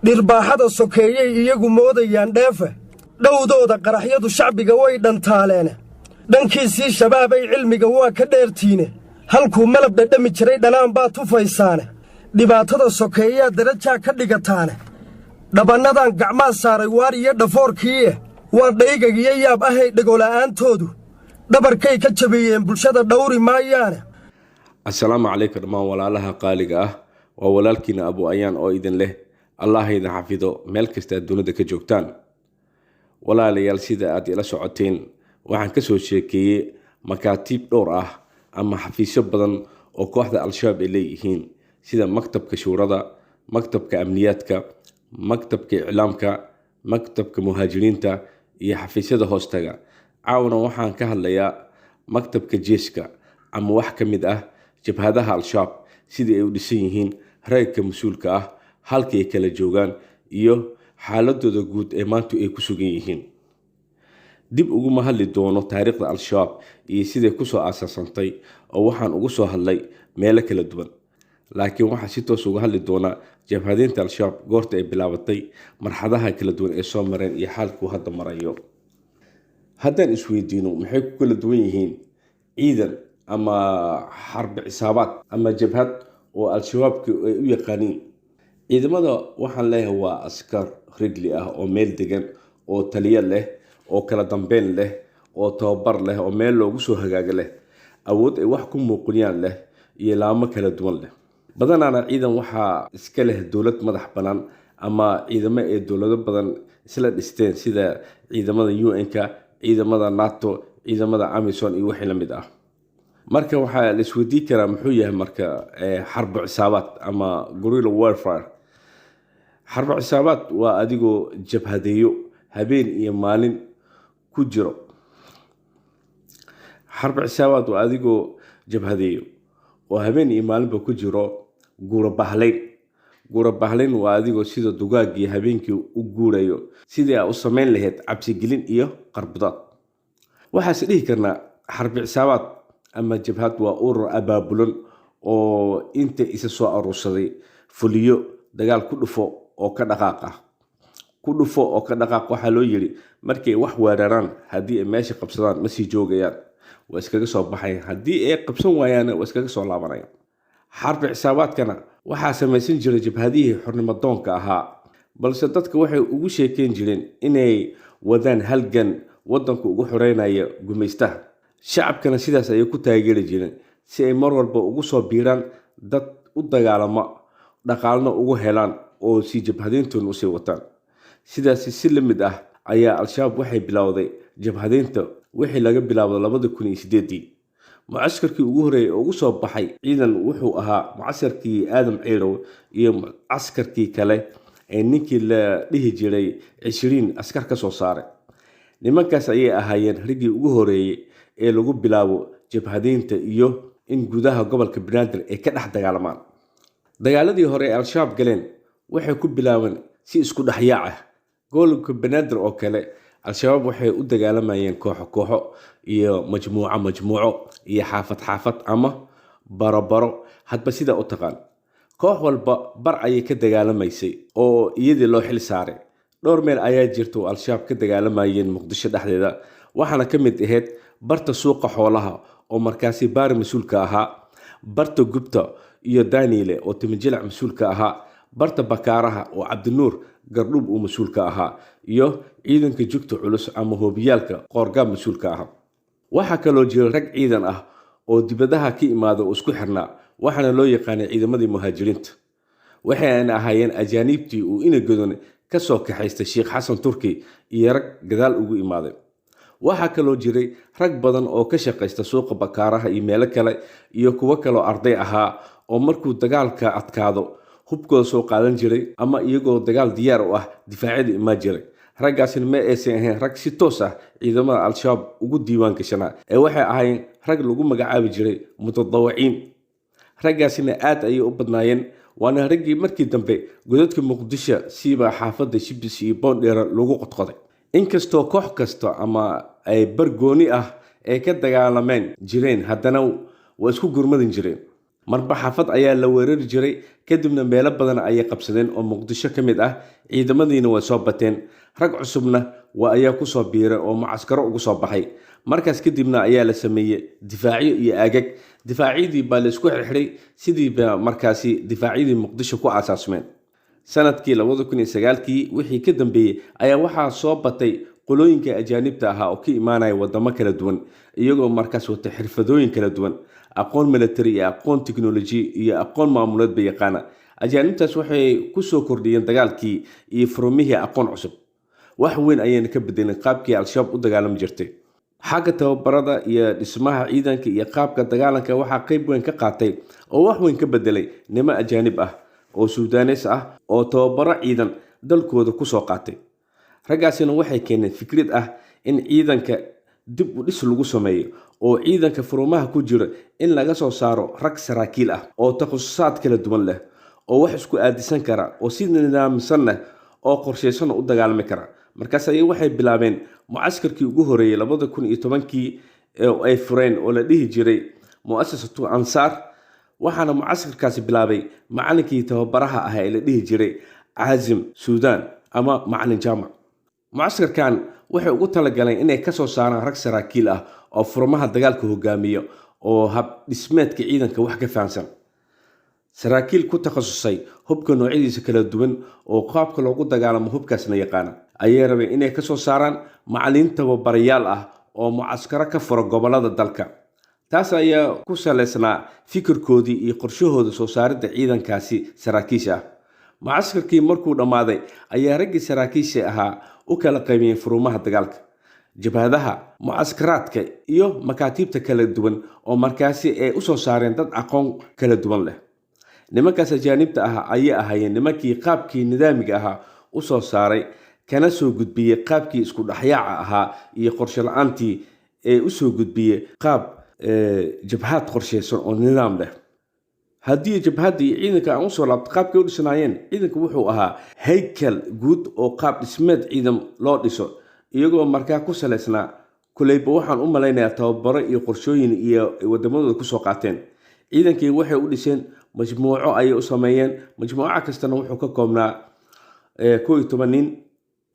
dhirbaaxada sokeeyey iyagu moodayaan dheefe dhowdooda qaraxyadu shacbiga way dhantaaleen dhankiisii shabaabay cilmiga waa ka dheertiine halkuu malab dhadhami jiray dhanaan baa tufaysaane dhibaatada sokeeyaa darajaa ka dhigataane dhabannadan gacmaa saaray waar iyo dhafoorkiiye waa dhaygagiyo yaab ahay dhegola'aantoodu dhabarkay ka jabiyeen bulshada dhawri maayaane assalaamu calaykum dhammaan walaalaha qaaliga ah waa walaalkiina abu ayaan oo idin leh allah idin xafido meel kasta aad dunida ka joogtaan walaalayaal sida aad ila socoteen waxaan ka soo sheekeeyey makaatiib dhowr ah ama xafiisyo badan oo kooxda al-shabaab ay leeyihiin sida maktabka shuurada maktabka amniyaadka maktabka iclaamka maktabka muhaajiriinta iyo xafiisyada hoostaga caawna waxaan ka hadlayaa maktabka jeeska ama wax ka mid ah jabhadaha al-shabaab sidii ay u dhisan yihiin rayidka mas-uulka ah halkii ay kala joogaan iyo xaaladooda guud ee maanta ay ku sugan yihiin dib uguma hadli doono taariikhda al-shabaab iyo siday kusoo aasaasantay oo waxaan ugu soo hadlay meelo kala duwan laakiin waxaa si toos uga hadli doonaa jabhadiinta al-shabaab goorta ay bilaabatay marxadaha kala duwan ee soo mareen iyo xaalkuu hadda marayo haddaan isweydiino maxay ku kala duwan yihiin ciidan ama xarbi cisaabaad ama jabhad oo al-shabaabka ay u yaqaaniin ciidamada waxaan leeyahay waa askar rigli ah oo meel degan oo taliya leh oo kala dambeyn leh oo tababar leh oo meel loogu soo hagaaga leh awood ay wax ku muuqniyaan leh iyo laamo kala duwan leh badanaana ciidan waxaa iska leh dowlad madax bannaan ama ciidamo ee dowlado badan isla dhisteen sida ciidamada UN-ka ciidamada NATO ciidamada AMISOM iyo wixii la mid ah marka waxaa la isweydiin karaa muxuu yahay marka xarbi cisaabaad ama guerrilla warfare xarbi cisaabaad waa adigoo jabhadeeyo habeen iyo maalin ku jiro xarbi cisaabaad waa adigoo jabhadeeyo oo habeen iyo maalinba ku jiro guura bahlayn waa adigoo sida dugaagii habeenkii u guurayo sidii aa u samayn lahayd cabsigelin iyo qarbudaad waxaase dhihi karnaa xarbi cisaabaad ama jabhad waa urur abaabulan oo inta isa soo aruursaday fuliyo dagaal ku dhufo oo ka dhaqaaq waxaa loo yiri markay wax weeraraan haddii ay meesha qabsadaan ma sii joogayaan waa iskaga soo baxayaan haddii ay qabsan waayaana waa iskaga soo laabanayaan xarbi cisaabaadkana waxaa samaysan jiray jabhadihii xornimadoonka ahaa balse dadka waxay ugu sheekeyn jireen inay wadaan halgan wadanku ugu xoreynaya gumaystaha shacabkana sidaas ayay ku taageeri jireen si ay mar walba ugu soo biiraan dad u dagaalama dhaqaalna ugu helaan oo si jabhadiintooda usii wataan sidaasi si la mid ah ayaa al-shabaab waxay bilowday jabhadiinta wixii laga bilaabo 2008 mucaskarkii ugu horeeyay oo ugu soo baxay ciidan wuxuu ahaa mucaskarkii aadam ciirow iyo mucaskarkii kale ee ninkii la dhihi jiray 20 askar ka soo saaray nimankaas ayay ahaayeen rigii ugu horeeyay ee lagu bilaabo jabhadiinta iyo in gudaha gobolka Banaadir ay ka dhex dagaalamaan dagaaladii hore ee al-shabaab galeen waxay ku bilaabeen si isku dhaxyaac ah gobolka Banaadir oo kale al-shabaab waxay u dagaalamayeen kooxo iyo majmuuco iyo xaafad ama baro hadba sida u taqaan koox walba bar ayay ka dagaalamaysay oo iyadii loo xil saaray dhowr meel ayaa jirta oo al-shabaab ka dagaalamayeen Muqdisho dhexdeeda waxaana ka mid ahayd barta suuqa xoolaha oo markaasi baari mas-uulka ahaa barta gubta iyo Daniile oo timijilc mas-uulka ahaa barta bakaaraha oo Cabdinuur gardhub uu mas-uulka ahaa iyo ciidanka jugta culus ama hoobiyaalka qoorgaab mas-uulka ahaa waxaa kaloo jira rag ciidan ah oo dibadaha ka imaada oo isku xirnaa waxaana loo yaqaanay ciidamadii muhaajiriinta waxayna ahaayeen ajaanibtii uu inagodan ka soo kaxaystay Sheekh Xasan Turki iyo rag gadaal ugu imaaday waxaa kaloo jiray rag badan oo ka shaqeysta suuqa bakaaraha iyo meelo kale iyo kuwo kale oo arday ahaa oo markuu dagaalka adkaado hubkooda soo qaadan jiray ama iyagoo dagaal diyaar u ah difaacida imaan jiray raggaasina ma aysan ahayn rag si toos ah ciidamada al-shabaab ugu diiwaan gashanaa ee waxay ahaayeen rag lagu magacaabi jiray mutadawiciin raggaasina aad ayay u badnaayeen waana raggii markii dambe godadka Muqdisho siiba xaafadda Shibis iyo Boondheer lagu qodqoday inkastoo koox kasta ama ay bargooni ah ay ka dagaalameen jireen haddana waa isku gurmadin jireen marba xaafad ayaa la weerari jiray kadibna meelo badan ayay qabsadeen oo muqdisho ka mid ah ciidamadiina way soo bateen rag cusubna ayaa ku soo biiray oo mucaskaro ugu soo baxay markaas kadibna ayaa la sameeyay difaacyo iyo aagag difaacyadii baa la isku xirxiray sidii markaasi difaacyadii muqdisho ku aasaasmeen sanadkii 2009kii wixii ka dambeeyay ayaa waxaa soo batay qolooyinka ajaanibta ahaa oo ka imaanaya wadamo kala duwan iyagoo markaas wata xirfadooyin kala duwan aqoon military iyo aqoon technology iyo aqoon maamuleed bay yaqaana ajaanibtaas waxay ku soo kordhiyeen dagaalkii iyo furmihii aqoon cusub wax weyn ayayna ka bedeleen qaabkii al-shabaab u dagaalami jirtay xagga tababarada iyo dhismaha ciidanka iyo qaabka dagaalanka waxaa qayb weyn ka qaatay oo wax weyn ka bedelay nimo ajaanib ah oo suudaanees ah oo tababaro ciidan dalkooda ku soo qaatay raggaasina waxay keeneen fikrad ah in ciidanka dib u dhis lagu sameeyo oo ciidanka furmaha ku jira in laga soo saaro rag saraakiil ah oo takhasusad kala duwan leh oo wax isku aadisan kara oo si nidaamsan oo qorsheysan u dagaalami kara markaas waxay bilaabeen mucaskarkii ugu horeeyay 2010kii ay fureen oo la dhihi jiray mu'assasatu ansaar waxaana mucaskarkaasi bilaabay macallinkii tababaraha ah ee la dhihi jiray Caazim Suudaan ama macallin jaamac mucaskarkan waxay ugu talagaleen inay ka soo saaraan rag saraakiil ah oo furmaha dagaalka hogaamiyo oo hab dhismeedka ciidanka wax ka fahansan saraakiil ku takhasusay hubka noocyadiisa kala duwan oo qaabka loogu dagaalamo hubkaasna yaqaan ayay rabeen inay ka soo saaraan macallin tababarayaal ah oo mucaskaro ka furo gobolada dalka taas ayaa ku saleysnaa fikirkoodii iyo qorshahooda soo saaridda ciidankaasi saraakiisha mucaskarkii markuu dhammaaday ayaa raggii saraakiisha ahaa u kala qaybiyeen furmaha dagaalka jabhadaha mucaskaraadka iyo makaatiibta kala duwan oo markaasi ay u soo saareen dad aqoon kala duwan leh nimankaas ajaanibta ah ayay ahaayeen nimankii qaabkii nidaamiga ahaa u soo saaray kana soo gudbiyey qaabkii isku dhaxyaaca ahaa iyo qorshe la'aantii ee u soo gudbiyey qaab jabhad qorsheysan oo nidaam leh haddii jabhadii ciidanka aan usoo laabto qaabkay u dhisnaayeen ciidanku wuxuu ahaa haykal guud oo qaab dhismeed ciidan loo dhiso iyagoo markaa ku saleysnaa kuleyba waxaan u malaynayaa tababaro iyo qorshooyin iyo wadamadooda kusoo qaateen ciidankii waxay u dhiseen majmuuco ayay u sameeyeen majmuuco kastana wuxuu ka koobnaa 11 nin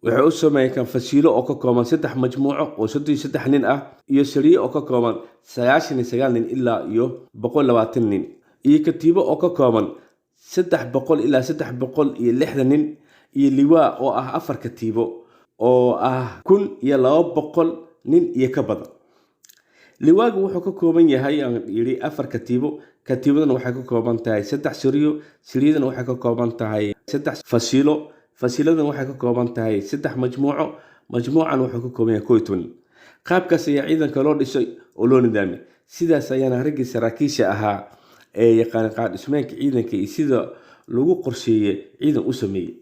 waxay u sameeyeen kan fasiilo oo ka kooban 3 majmuuco oo 3 nin ah iyo sariyo oo ka kooban 99 nin ilaa iyo 120 nin iyo katiibo oo ka kooban 300 ilaa 360 nin iyo liwaa oo ah 4 katiibo oo ah 1200 nin iyo ka badan liwaagu wuxuu ka kooban yahay aan yiri 4 katiibo katiibadana waxay ka kooban tahay 3 sariyo sariyadana waxay ka kooban tahay 3 fasiilo fasiiladan waxay ka kooban tahay 3 majmuuco majmuucan wuxuu ka kooban yahay 11 qaabkaas ayaa ciidanka loo dhisay oo loo nidaamiyay sidaas ayaana raggii saraakiisha ahaa ee yaqaan qaad dhismeedka ciidanka iyo sida lagu qorsheeyay ciidan u sameeyay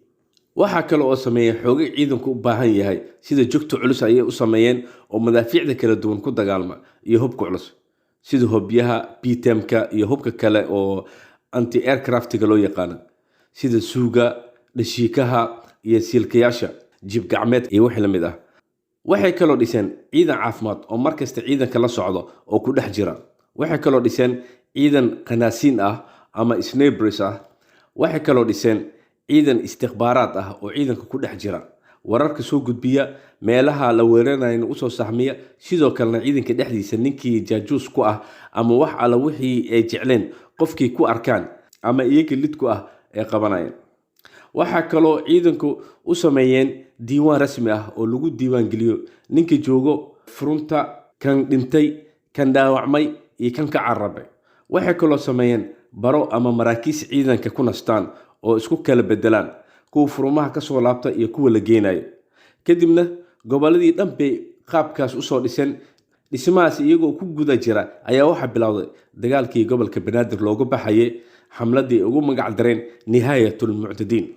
waxa kale oo sameeyay xoogay ciidanku u baahan yahay sida joogto culus ayay u sameeyeen oo madaafiicda kala duwan ku dagaalma iyo hubka culus sida hubyaha PTM-ka iyo hubka kale oo anti aircraft-ga loo yaqaan sida suuga dhashiikaha iyo silkayaasha jib gacmeed iyo wixii la mid ah waxay kaloo dhiseen ciidan caafimaad oo markasta ciidanka la socdo oo ku dhex jira waxay kaloo dhiseen ciidan qanaasiin ah ama snipers ah waxay kaloo dhiseen ciidan istikhbaaraad ah oo ciidanka ku dhex jira wararka soo gudbiya meelaha la weerarayna u soo saxmiya sidoo kalena ciidanka dhexdiisa ninkii jaajuus ku ah ama wax ala wixii ay jecleen qofkii ku arkaan ama iyaga lid ku ah ee qabanayeen waxa kaloo ciidanku u sameeyeen diiwaan rasmi ah oo lagu diiwaan geliyo ninka joogo furunta kan dhintay kan dhaawacmay iyo kan ka carabay waxay kaloo sameeyeen baro ama maraakiis ciidanka ku nastaan oo isku kala bedelaan kuwa furmaha ka soo laabta iyo kuwa la geenayo kadibna goboladii dhan bay qaabkaas u soo dhiseen dhismahaas iyagoo ku guda jira ayaa waxa bilowday dagaalkii gobolka Banaadir loogu baxayay xamladii ugu magac dareen Nihaayatul Mu'tadiin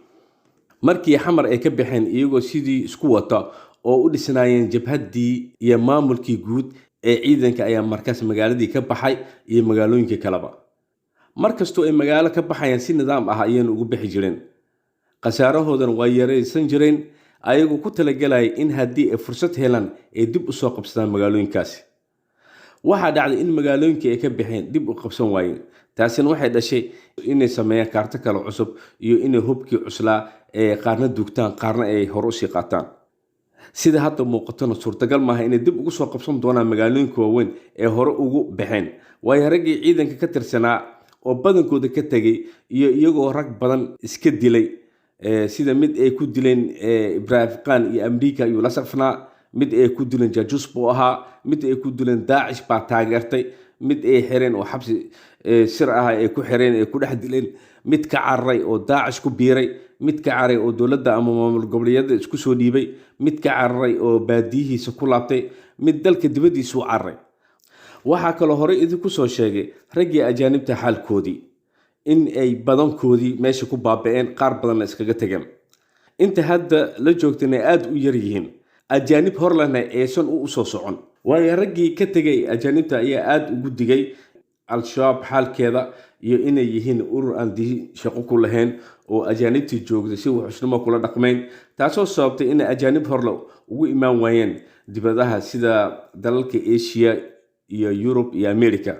markii xamar ay ka baxeen iyagoo sidii isku wata oo u dhisnaayeen jabhadii iyo maamulkii guud ee ciidanka ayaa markaas magaaladii ka baxay iyo magaalooyinka kaleba markastoo ay magaalo ka baxayaan si nidaam ah ayaan ugu bixi jireen qasaarahoodan waa yareysan jireen ayagu ku talagalay in haddii ay fursad helaan ay dib u soo qabsadaan magaalooyinkaasi waxaa dhacday in magaalooyinkii ay ka baxeen dib u qabsan waayeen. taasina waxay dhashay inay sameeyaan kaarto kale cusub iyo inay hubkii cuslaa ee qaarna dugtaan qaarna ay hor u sii qaataan. sida hadda muuqatona suurtagal maaha inay dib ugu soo qabsan doonaan magaalooyinka waaweyn ee hore ugu baxeen, waayo raggii ciidanka ka tirsanaa oo badankooda ka tegay iyo iyagoo rag badan iska dilay, sida mid ay ku dileen Ibrahim Khan iyo Amerika iyo la safnaa, mid ay ku dileen Jajus buu ahaa, mid ay ku dileen Daesh baa taageertay, mid ay xireen oo xabsi sir ah ay ku xireen ay ku dhex dileen, mid ka cararay oo Daesh ku biiray, mid ka cararay oo dowladda ama maamul goboleedyada isku soo dhiibay, mid ka cararay oo baadiyihiisa ku laabtay, mid dalka dibadiisa u cararay. waxaa kaloo hore idinku soo sheegay raggii ajaanibta xaalkoodii in ay badankoodii meesha ku baaba'een, qaar badanna iskaga tageen. inta hadda la joogtana aad u yar yihiin, ajaanib hor lehna aysan u soo socon, waayo raggii ka tegay ajaanibta ayaa aad ugu digay al-shabaab xaalkeeda iyo inay yihiin urur aan shaqo ku lahayn oo ajaanibtii joogtay si wuxuusnimo kula dhaqmayn, taasoo sababtay inay ajaanib horle ugu imaan waayeen dibadaha sida dalalka Asia iyo Yurub iyo America.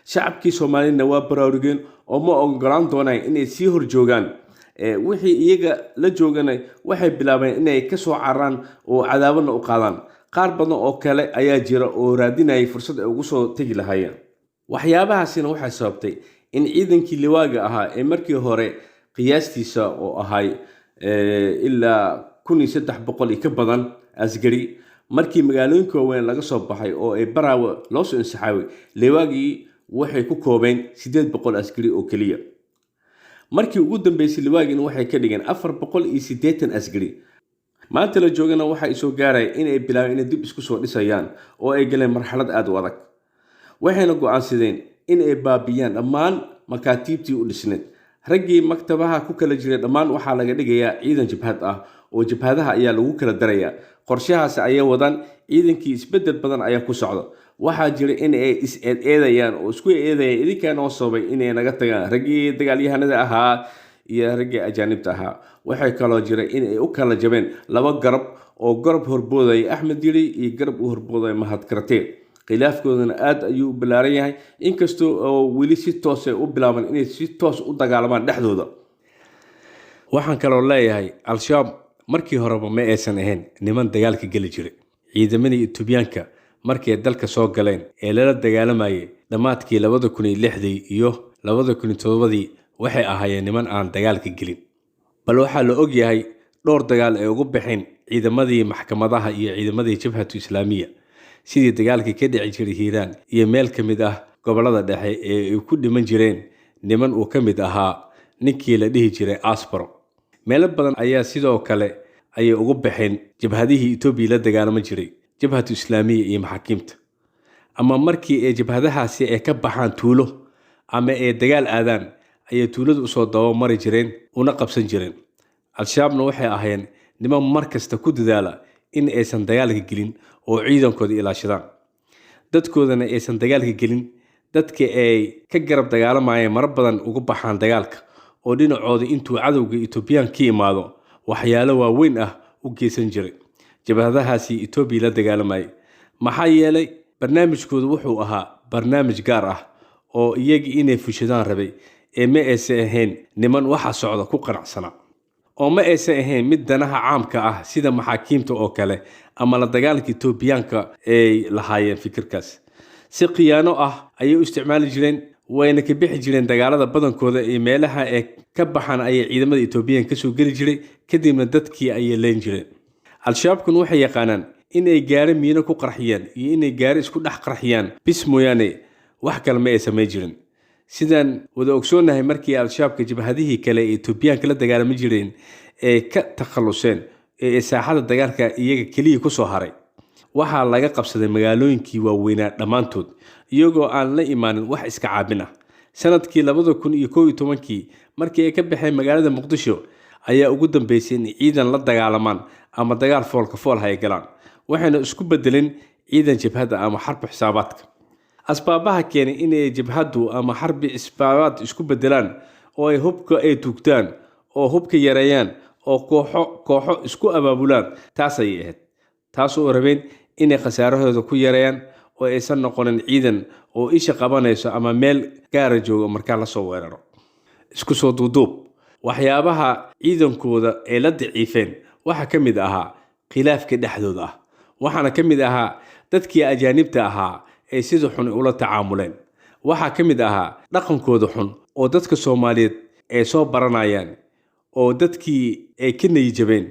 shacabkii Soomaalina waa baraarugeen oo ma ogolaan doonaan inay sii hor joogaan. wixii iyaga la jooganay waxay bilaabeen inay ka soo cararaan oo cadaabana u qaadaan. qaar badan oo kale ayaa jira oo raadinayay fursad ay ugu soo tegi lahaayeen. waxyaabahaasina waxay sababtay in ciidankii liwaaga ahaa ee markii hore qiyaastiisa oo ahay ilaa 1300 iyo ka badan asgari, markii magaalooyinka waaweyn laga soo baxay oo ay Baraawe loo soo insaxaabay, liwaagii waxay ku koobeen 800 asgari oo kaliya. markii ugu dambeysay liwaagina waxay ka dhigeen 480 asgari. maanta la joogana waxa ay soo gaaray in ay bilaabeen inay dib isku soo dhisayaan oo ay galeen marxalad aad u adag. waxayna go'aansadeen in ay baabiyaan dhammaan makaatiibtii u dhisneed. raggii maktabaha ku kala jiray dhammaan waxaa laga dhigayaa ciidan jabhad ah oo jabhadaha ayaa lagu kala darayaa. qorshahaas ayay wadaan, ciidankii isbedel badan ayaa ku socda. waxaa jira in ay is-eedayaan oo isku eedayaan idinkaan oo sababay inay naga tagaan raggii dagaalyahanada ahaa iyo raggii ajaanibta ahaa. waxay kaloo jira in ay u kala jabeen laba garab oo garab horboodaya Axmed Yiri iyo garab u horboodaya Mahad Karate. khilaafkoodana aad ayuu u ballaaran yahay, inkastoo oo weli si toos ah u bilaabaan inay si toos u dagaalamaan dhexdooda. waxaan kaloo leeyahay al-shabaab markii horeba ma aysan ahayn niman dagaalka geli jiray. ciidamadii Itoobiyaanka markay dalka soo galeen ee lala dagaalamayay dhammaadkii 2006 iyo 2007 waxay ahaayeen niman aan dagaalka gelin. bal waxaa la og yahay dhowr dagaal ay ugu baxeen ciidamadii maxkamadaha iyo ciidamadii jabhatu islaamiya, sidii dagaalkii ka dhici jiray Hiiraan iyo meel ka mid ah gobolada dhexe ee ay ku dhiman jireen niman uu ka mid ahaa ninkii la dhihi jiray Asparo. meelo badan ayaa sidoo kale ayay ugu baxeen jabhadihii Itoobiya la dagaalama jiray, jabhatu islaamiya iyo maxaakiimta. ama markii ay jabhadahaasi ay ka baxaan tuulo ama ay dagaal aadaan ayay tuuladu u soo daba mari jireen una qabsan jireen. al-shabaabna waxay ahaayeen niman markasta ku dadaala in aysan dagaalka gelin oo ciidankooda ilaashadaan, dadkoodana aysan dagaalka gelin. dadka ay ka garab dagaalamayeen mar badan ugu baxaan dagaalka oo dhinacooda intuu cadowga Itoobiyan ka imaado waxyaalo waaweyn ah u geysan jiray jabhadahaasi Itoobiya la dagaalamayay. maxaa yeelay barnaamijkoodu wuxuu ahaa barnaamij gaar ah oo iyaga inay fushadaan rabay, ee ma aysan ahayn niman waxa socda ku qanacsana, oo ma aysan ahayn mid danaha caamka ah sida maxaakiimta oo kale ama la dagaalka Itoobiyaanka ay lahaayeen fikirkaas. si khiyaano ah ayay u isticmaali jireen, wayna ka bixi jireen dagaalada badankooda ee meelaha ay ka baxaan ayay ciidamada Itoobiyan ka soo geli jiray, kadibna dadkii ayay leen jireen. al-shabaabkuna waxay yaqaanaan in ay gaari miino ku qarxiyaan iyo in ay gaari isku dhex qarxiyaan bis mooyaane wax kale ma ay samayn jirin. sidaan wada ogsoonahay markii al-shabaabka jabhadihii kale ee Itoobiyaanka la dagaalami jireen ee ka takhaluseen ee saaxada dagaalka iyaga kaliya ku soo haray, waxaa laga qabsaday magaalooyinkii waaweynaa dhammaantood iyagoo aan la imaanin wax iska caabin ah. sanadkii 2011 markii ay ka baxeen magaalada Muqdisho ayaa ugu dambeysay in ciidan la dagaalamaan ama dagaal foolka fool hay galaan, waxayna isku bedeleen ciidan jabhada ama xarbi xisaabaadka. asbaabaha keenay in ay jabhadu ama xarbi xisaabaad isku bedelaan oo ay hubka ay tugtaan oo hubka yareeyaan oo kooxo isku abaabulaan taas ay ahayd, taas oo rabeen inay khasaarahooda ku yareeyaan oo aysan noqonin ciidan oo isha qabanayso ama meel gaara jooga markaa la soo weeraro. Isku soo duuduub, waxyaabaha ciidankooda ee la daciifeen waxaa ka mid ahaa khilaafka dhexdooda ah, waxaana ka mid ahaa dadkii ajaanibta ahaa ee sida xun ula tacaamuleen, waxaa ka mid ahaa dhaqankooda xun oo dadka Soomaaliyeed ay soo baranayaan, oo dadkii ay ka niyijabeen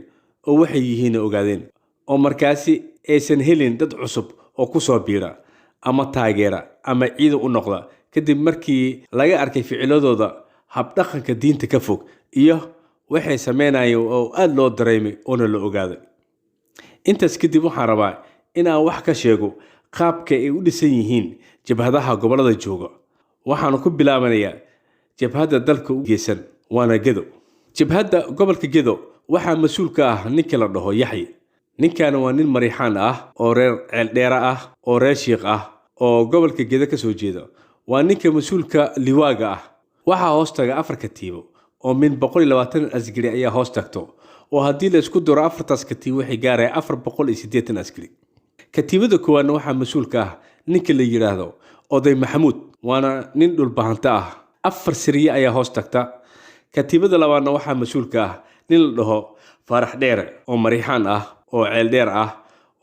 oo waxay yihiin ogaadeen, oo markaasi aysan helin dad cusub oo ku soo biira ama taageera ama ciidan u noqda kadib markii laga arkay ficiladooda habdhaqanka diinta ka fog iyo waxay sameynayeen oo aad loo dareemay oo la ogaaday. Intaas kadib waxaan rabaa in aan wax ka sheego qaabka ay u dhisan yihiin jabhadaha gobolada jooga. Waxaan ku bilaabanayaa jabhadda dalka u geysan waana Gedo. Jabhadda gobolka Gedo waxaa mas'uul ka ah ninka la dhaho Yaxye. Ninkan waa nin Mariixaan ah oo reer Ceeldheera ah oo reer Shiiq ah oo gobolka Gedo ka soo jeeda. Waa ninka mas'uulka liwaaga ah. Waxaa hoostaga 4 katiibo oo min 120 askari ayaa hoostagto, oo haddii la isku daro 4taas katiibo waxay gaarayaan 480 askari. Katiibada koowaadna waxaa mas'uul ka ah ninka la yiraahdo Oday Maxamuud, waana nin dhulbahanta ah. 4 sariye ayaa hoostagta. Katiibada labaadna waxaa mas'uul ka ah nin la dhaho Faarax Dheere oo Mariixaan ah oo Ceeldheer ah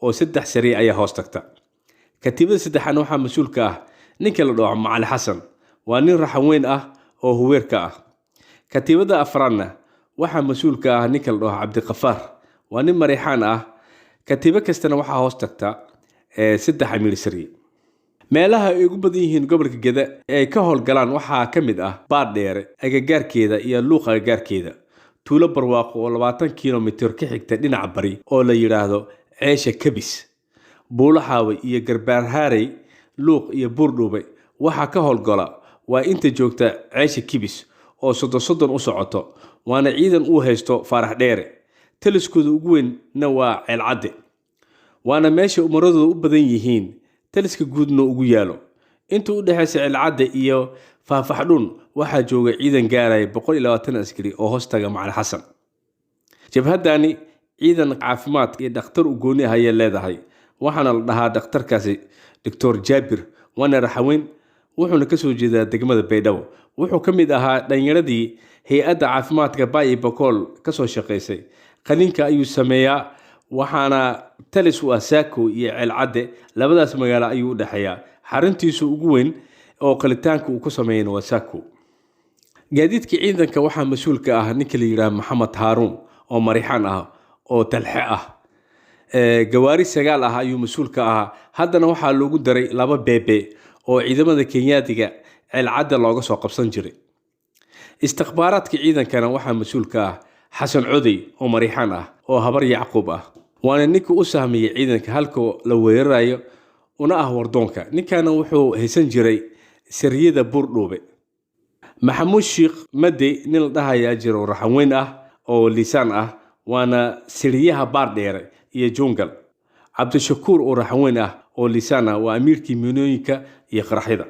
oo 3 sariye ayaa hoostagta. Katiibada saddexaadna waxaa mas'uul ka ah ninka la dhaho Macali Xasan, waa nin raxan weyn ah oo huweerka ah. Katiibada afraadna waxaa mas'uul ka ah ninka la dhaho Cabdiqafaar, waa nin Mariixaan ah. Katiibo kastana waxaa hoostagta 3 amiir sariye. meelaha ay ugu badan yihiin gobolka Gedo ee ka howlgalaan waxaa ka mid ah Baardheere agagaarkeeda iyo Luuq agagaarkeeda, tuulo barwaaqo oo 20 kiiloomitir ka xigta dhinaca bari oo la yiraahdo Ceesha Kabis, Buulaxaawe iyo Garbaarhaarey, Luuq iyo Buurdhuube. waxaa ka howlgala waa inta joogta Ceesha Kabis oo 30 u socoto, waana ciidan uu haysto Faarax Dheere. taliskooda ugu weynna waa Ceelcadde, waana meesha umaradooda u badan yihiin. taliska guudna ugu yaalo inta u dhaxaysa Ceelcadde iyo Faafaxdhuun waxaa jooga ciidan gaaraya 120 askari oo hoostaga Macali Xasan. jabhadani ciidan caafimaad iyo dhakhtar u gooni ah ayay leedahay, waxaana la dhahaa dhakhtarkaasi Dr. Jaabir, waana raxaweyn, wuxuuna ka soo jeedaa degmada Baydhabo. wuxuu ka mid ahaa dhallinyaradii hay'adda caafimaadka Baay Bakool ka soo shaqeysay. qalinka ayuu sameeyaa, waxaana talis u ah Saako iyo Ceelcadde, labadaas magaalo ayuu u dhaxeeyaa. xaruntiisu ugu weyn oo qalitaanka uu ku sameeyay waa Saako. gaadiidka ciidanka waxaa mas'uul ka ah ninka la yiraahdo Maxamed Haaruun oo Mariixaan ah oo Talxe ah. gawaari 9 ah ayuu mas'uul ka ahaa. haddana waxaa loogu daray 2 beebe oo ciidamada Kenyaatiga Ceelcadde looga soo qabsan jiray. istikhbaaraadka ciidankana waxaa mas'uul ka ah Xasan Codey oo Mariixaan ah oo habar Yacquub ah, waana ninka u sahmiyay ciidanka halka la weerarayo una ah wardoonka. ninkana wuxuu haysan jiray sariyada Buurdhuube. Maxamuud Sheekh Madey nin la dhahayaa jiro raxan weyn ah oo liisaan ah, waana sariyaha Baardheere iyo Jungal. Cabdishakuur oo raxan weyn ah oo liisaan ah waa amiirkii miinooyinka iyo qaraxyada.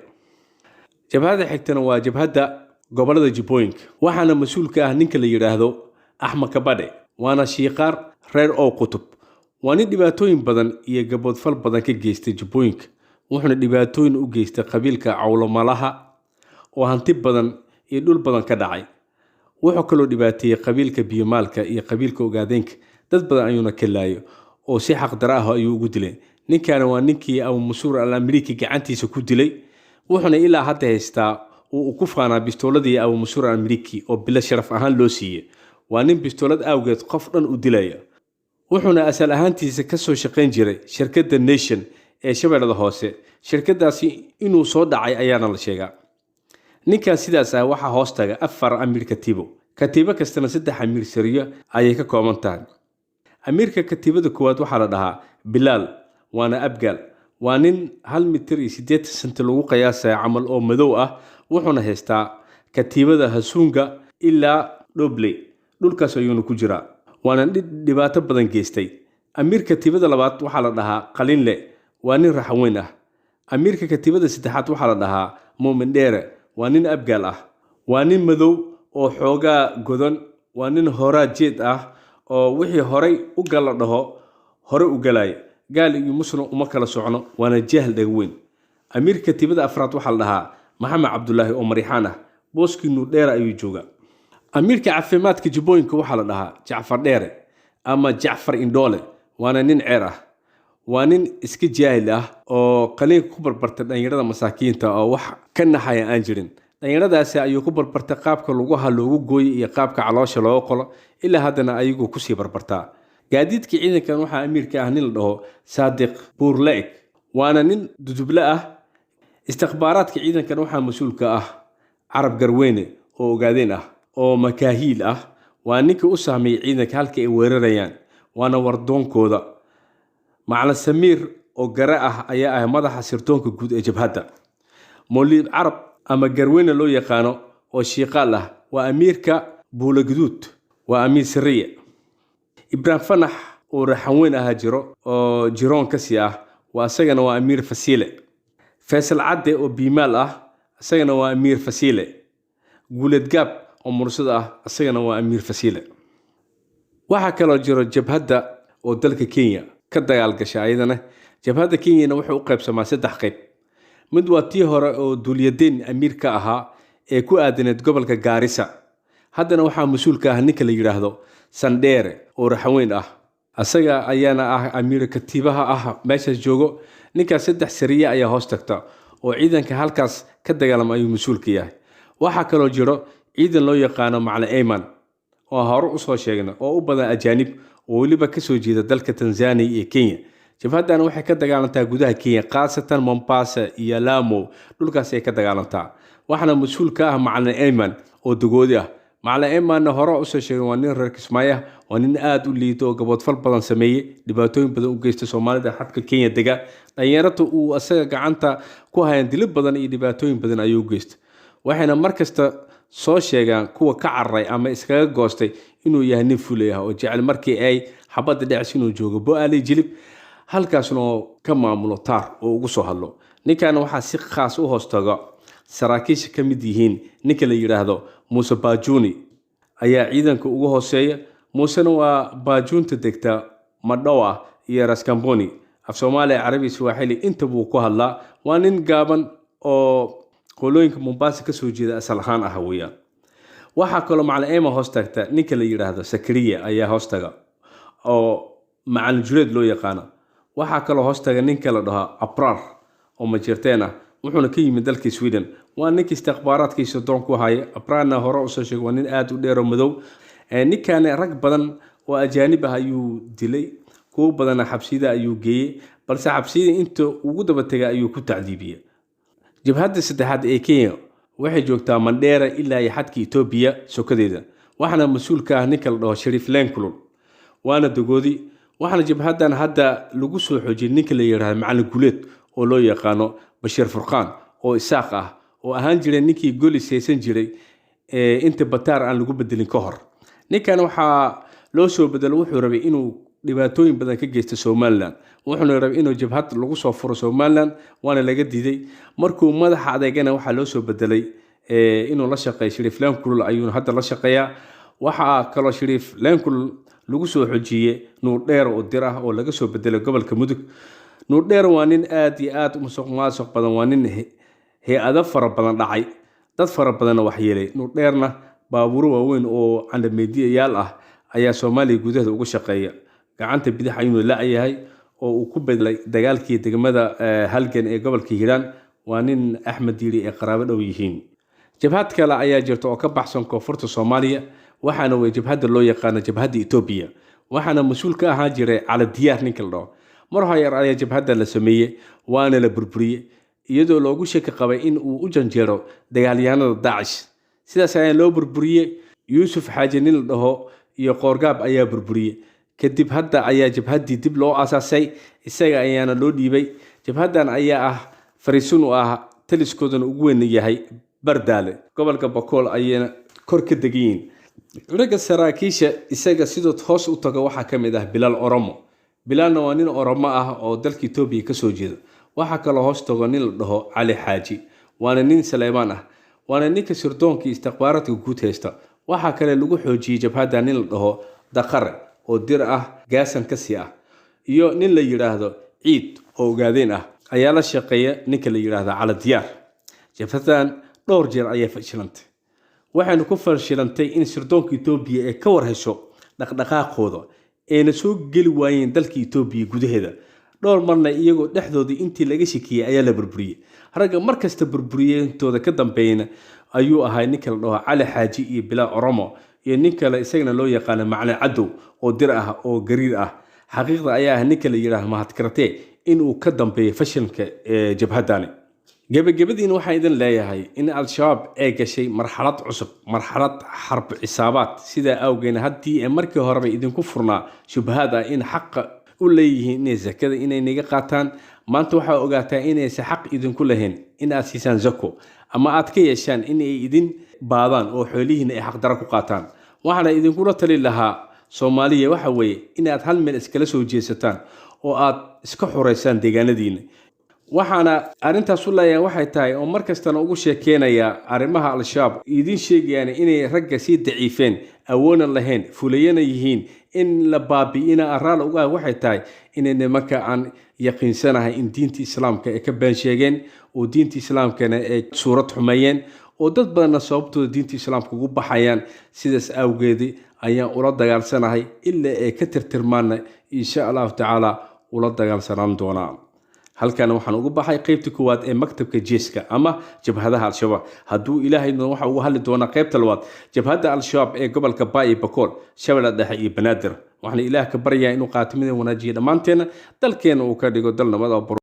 jabhadda xigtana waa jabhadda gobolada Jubbooyinka, waxaana mas'uul ka ah ninka la yiraahdo Axmed Kabadhe, waana shiiqaar reer oo Qutub. waa nin dhibaatooyin badan iyo gaboodfal badan ka geystay Jubbooyinka, wuxuuna dhibaatooyin u geystay qabiilka Cawlomalaha oo hanti badan iyo dhul badan ka dhacay. wuxuu kaloo dhibaateeyay qabiilka Biyomaalka iyo qabiilka Ogaadeenka, dad badan ayuuna ka laayo oo si xaq dara ah ayuu ugu dilay. ninkana waa ninkii Abu Mansuur al-Amriiki gacantiisa ku dilay, wuxuuna ilaa hadda haystaa uu ku faanaa bistooladii Abu Mansuur al-Amriiki oo bilo sharaf ahaan loo siiyay. waa nin bistoolad awgeed qof dhan u dilaya. wuxuuna asal ahaantiisa ka soo shaqayn jiray shirkadda Nation ee Shabeellada Hoose. shirkadaasi inuu soo dhacay ayaana la sheegaa. ninkan sidaas ah waxaa hoostaga 4 amiir katiibo. katiibo kastana 3 amiir sariyo ayay ka kooban tahay. amiirka katiibada koowaad waxaa la dhahaa Bilaal, waana Abgaal. waa nin 1.8 mitir lagu qiyaasay camal oo madow ah, wuxuuna haystaa katiibada Hasuunga ilaa Dhobley, dhulkaas ayuuna ku jiraa, waana dhibaato badan geystay. amiirka katiibada labaad waxaa la dhahaa Qalinle, waa nin raxan weyn ah. amiirka katiibada saddexaad waxaa la dhahaa Muumin Dheere, waa nin Abgaal ah. waa nin madow oo xoogaa godan, waa nin horaa jeed ah oo wixii horay u gala dhaho hore u galay, gaal iyo muslim uma kala socno waana jahal dhagweyn amiirka tibada afraad waxaa la dhahaa maxamed cabdulaahi oo marixaan ah booskii nuurdheere ayuu joogaa amiirka caafimaadka jubbooyinka waxaa la dhahaa jacfar dheere ama jacfar indhoole waana nin ceer ah waa nin iska jaahil ah oo qaliinka ku barbartay dhalinyarada masaakiinta oo wax ka naxaya aan jirin dhalinyaradaasi ayuu ku barbartay qaabka lugaha loogu gooyay iyo qaabka caloosha looga qolo ilaa haddana ayagoo kusii barbartaa gaadiidka ciidankan waxaa amiirka ah nin la dhaho saadiq buurleeg waana nin duduble ah istikhbaaraadka ciidankan waxaa mas-uulka ah carab garweyne oo ogaadeen ah oo makaahiil ah waa ninka u sahmeeyey ciidanka halka ay weerarayaan waana wardoonkooda macalin samiir oo gare ah ayaa ah madaxa sirdoonka guud ee jabhadda moliib carab ama garweyne loo yaqaano oo shiiqaal ah waa amiirka buulaguduud waa amiir sariya ibraahim fanax oo raxanweyn ahaa jiro oo jiroon kasii ah waa isagana waa amiir fasiile faysal cadde oo biimaal ah isagana waa amiir fasiile guuled gaab oo mursada ah isagana waa amiir fasiile waxaa kaloo jiro jabhadda oo dalka kenya ka dagaalgasha ayadana jabhadda kenyana wuxuu u qaybsamaa 3 qayb mid waa tii hore oo duulyadeen amiir ka ahaa ee ku aadaneed gobolka gaarisa haddana waxaa mas-uulka ah ninka la yidhaahdo sandheere oo raxweyn ah asaga ayaana ah amiir katiibaha ah meeshaas joogo ninkaas 3 sariye ayaa hoos tagta oo ciidanka halkaas ka dagaalama ayuu mas-uulka yahay waxaa kaloo jiro ciidan loo yaqaano macalin ayman oo hore usoo sheegna oo u badan ajaanib oo weliba kasoo jeeda dalka tanzania iyo kenya jabhaddan waxay ka dagaalantaa gudaha kenya khaasatan mombasa iyo lamu dhulkaas ay ka dagaalantaa waxaana mas-uul ka ah macalin ayman oo dagoodi ah macalin aymanna hore usoo sheegay waa nin reer kismaayo ah waa nin aada u liito oo gaboodfal badan sameeyey dhibaatooyin badan u geysta soomaalida xadka kenya dega dhalinyarata uu asaga gacanta ku hayan dilo badan iyo dhibaatooyin badan ayuu u geysta waxayna markasta soo sheegaan kuwa ka cararay ama iskaga goostay inuu yahay nin fulay ah oo jecel markii ay xabadda dhacis inuu joogo bo-aali jilib halkaasna oo ka maamulo taar oo ugu soo hadlo ninkan waxaa si khaas u hoostaga saraakiisha ka mid yihiin ninka la yidhaahdo muuse baajuuni ayaa ciidanka ugu hooseeya muusena waa baajuunta degta madhowa iyo raskamboni af soomaaliya carabi swaaxili inta buu ku hadlaa waa nin gaaban oo qolooyinka mombasa kasoo jeeda asal ahaan ah weeyaan waxaa kaloo macalin ayman hoos tagta ninka la yidhaahdo sakariya ayaa hoostaga oo macalin jureed loo yaqaano waxaa kaloo hoostaga ninka la dhaho abrar oo majirteen ah wuxuuna ka yimid dalka sweden waa ninka istikhbaaraadkiisa doon ku haya abrarna hore usoo sheegay waa nin aada u dheero madow ninkan rag badan oo ajaanib ah ayuu dilay kuwo badana xabsiyada ayuu geeyey balse xabsiyada inta ugu daba tegay ayuu ku tacdiibiyey jabhadda saddexaad ee kenya waxay joogtaa mandheera ilaa iyo xadka etoobiya sokadeeda waxaana mas-uul ka ah ninka la dhaho shariif lenkulun waana dagoodi waxaana jabhaddan hadda lagu soo xoojiyey ninka la yidhaahdo macalin guleed oo loo yaqaano bashiir furqaan oo isaaq ah oo ahaan jiray ninkii golis haysan jiray inta bataar aan lagu bedelin ka hor ninkan waxaa loo soo bedelo wuxuu rabay inuu dhibaatooyin badan ka geysta somalilan wuxuuna rabay inuu jabhad lagu soo furo somalilan waana laga diiday markuu madaxa adeegana waxaa loo soo bedelay inuu la shaqeeyo shariif lenkulul ayuuna hadda la shaqeeyaa waxaa kaloo shariif lenkulul lagu soo xoojiyey nuurdheer oo dir ah oo laga soo bedelay gobolka mudug nuurdheer waa nin aad iyo aad u musuqmaasuq badan waa nin hay-ado fara badan dhacay dad fara badanna waxyeelay nuurdheerna baabuuro waaweyn oo candhameediyayaal ah ayaa soomaaliya gudaheeda uga shaqeeya gacanta bidix ayuuna la-yahay oo uu ku bedelay dagaalkii degmada halgan ee gobolka hiiraan waa nin axmed diiri ay qaraabo dhow yihiin jabhad kale ayaa jirta oo ka baxsan koonfurta soomaaliya waxaana way jabhadda loo yaqaano jabhadda etoobiya waxaana mas-uul ka ahaan jiray cala diyaar ninka la dhaho mar hoyar ayaa jabhadda la sameeyey waana la burburiyey iyadoo loogu shaki qabay in uu u janjeero dagaalyahanada daacish sidaas ayaa loo burburiyey yuusuf xaaji nin la dhaho iyo qoorgaab ayaa burburiyey kadib hadda ayaa jabhaddii dib loo aasaasay isaga ayaana loo dhiibay jabhaddan ayaa ah fariisun u ah taliskoodana ugu weyn yahay bardaale gobolka bakool ayayna kor ka degan yihiin ragga saraakiisha isaga sidoo hoos u tago waxaa ka mid ah bilaal oromo bilaalna waa nin oromo ah oo dalka etoobiya kasoo jeeda waxaa kaloo hoos tago nin la dhaho cali xaaji waana nin saleymaan ah waana ninka sirdoonka istikhbaaraadka guud haysta waxaa kale lagu xoojiyey jabhadda nin la dhaho daqare oo dir ah gaasan kasii ah iyo nin la yidhaahdo ciid oo ogaadeen ah ayaa la shaqeeya ninka la yiraahdo Cali Diyaar. jabhadan dhowr jeer ayay fashilantay, waxayna ku fashilantay in sirdoonka Itoobiya ay ka warhayso dhaqdhaqaaqooda ayna soo geli waayeen dalka Itoobiya gudaheeda. dhowr marna iyagoo dhexdoodii intii laga shakiyay ayaa la burburiyay. ragga markasta burburiyayntooda ka dambeeyna ayuu ahaa ninka la dhaho Cali Xaaji iyo Bilaa Oromo iyo nin kale isagana loo yaqaan Macalin Cadow oo dir ah oo gariir ah. xaqiiqda ayaa ah ninka la yiraahdo Mahad Karatee inuu ka dambeeyo fashilka jabhadani. gabagabadiina waxaan idin leeyahay in al-shabaab ay gashay marxalad cusub, marxalad xarb xisaabaad, sida awgeena haddii markii horeba idinku furnaa shubahad ah in xaq u leeyihiin inay zakada inay naga qaataan, maanta waxaa ogaataa inaysan xaq idinku lahayn in aad siisaan zako ama aad ka yeeshaan inay idin baadaan oo xoolihiina ay xaqdara ku qaataan. waxaana idinkula tali lahaa Soomaaliya waxa weeye inaad hal meel iskala soo jeesataan oo aad iska xoreysaan deegaanadiina. waxaana arintaas u leeyahay waxay tahay oo markastana ugu sheekeynaya arrimaha al-shabaab idin sheegayaan inay ragga si daciifeen, awoona lahayn, fulayana yihiin, in la baabi'ina araal uga waxay tahay inay nimanka aan yaqiinsanahay in diinta islaamka ay ka been sheegeen oo diinta islaamkana ay suurad xumeeyeen oo dad badan sababtooda diinta islaamka ugu baxayaan. sidaas awgeed ayaan ula dagaalsanahay ilaa ay ka tirtirmaana insha Allah taala ula dagaalsanaan doonaa. halkan waxaan ugu baxay qaybta koowaad ee maktabka jeeska ama jabhadaha al-shabaab. hadduu ilaahay waxa ugu hadli doonaa qaybta labaad jabhada al-shabaab ee gobolka Baay Bakool, Shabeellaha Dhexe iyo Banaadir. waxaan ilaah ka baryaa inuu qaatimada wanaajiyo dhammaanteena dalkeena uu ka dhigo dal nabad ah.